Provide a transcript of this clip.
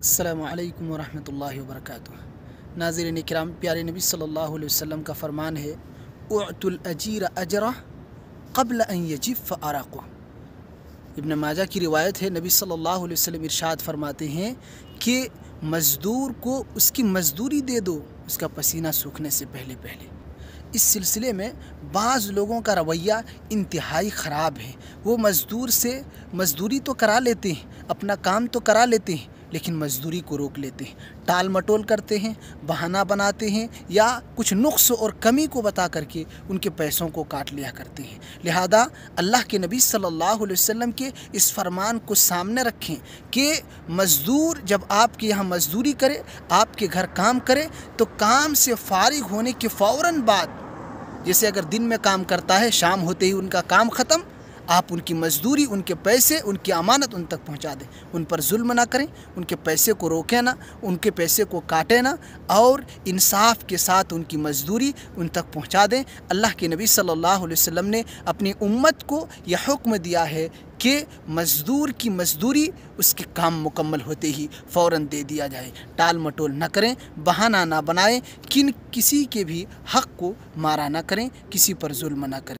अस्सलामु अलैकुम वरहमतुल्लाहि वबरकातुहू। नाज़रीन इकराम, प्यारे नबी सल्लल्लाहु अलैहि वसल्लम का फ़रमान है, उअतुल अजीर अजरा क़ब्ल अन यजिफ़ अरक़ुहु। इब्न माजा की रिवायत है, नबी सल्लल्लाहु अलैहि वसल्लम इरशाद फरमाते हैं कि मज़दूर को उसकी मज़दूरी दे दो उसका पसीना सूखने से पहले पहले। इस सिलसिले में बाज़ लोगों का रवैया इंतहाई ख़राब है। वो मज़दूर से मज़दूरी तो करा लेते हैं, अपना काम तो करा लेते हैं, लेकिन मज़दूरी को रोक लेते हैं, टाल मटोल करते हैं, बहाना बनाते हैं या कुछ नुक्स और कमी को बता करके उनके पैसों को काट लिया करते हैं। लिहाजा अल्लाह के नबी सल्लल्लाहु अलैहि वसल्लम के इस फरमान को सामने रखें कि मज़दूर जब आपके यहाँ मज़दूरी करे, आपके घर काम करे, तो काम से फारिग होने के फ़ौरन बाद, जैसे अगर दिन में काम करता है, शाम होते ही उनका काम ख़त्म, आप उनकी मज़दूरी, उनके पैसे, उनकी अमानत उन तक पहुंचा दें। उन पर जुल्म ना करें, उनके पैसे को रोकें ना, उनके पैसे को काटें ना, और इंसाफ के साथ उनकी मज़दूरी उन तक पहुंचा दें। अल्लाह के नबी सल्लल्लाहु अलैहि वसल्लम ने अपनी उम्मत को यह हुक्म दिया है कि मज़दूर की मज़दूरी उसके काम मुकम्मल होते ही फ़ौरन दे दिया जाए। टाल मटोल न करें, बहाना ना बनाएं, किसी के भी हक़ को मारा ना करें, किसी पर जुल्म ना करें।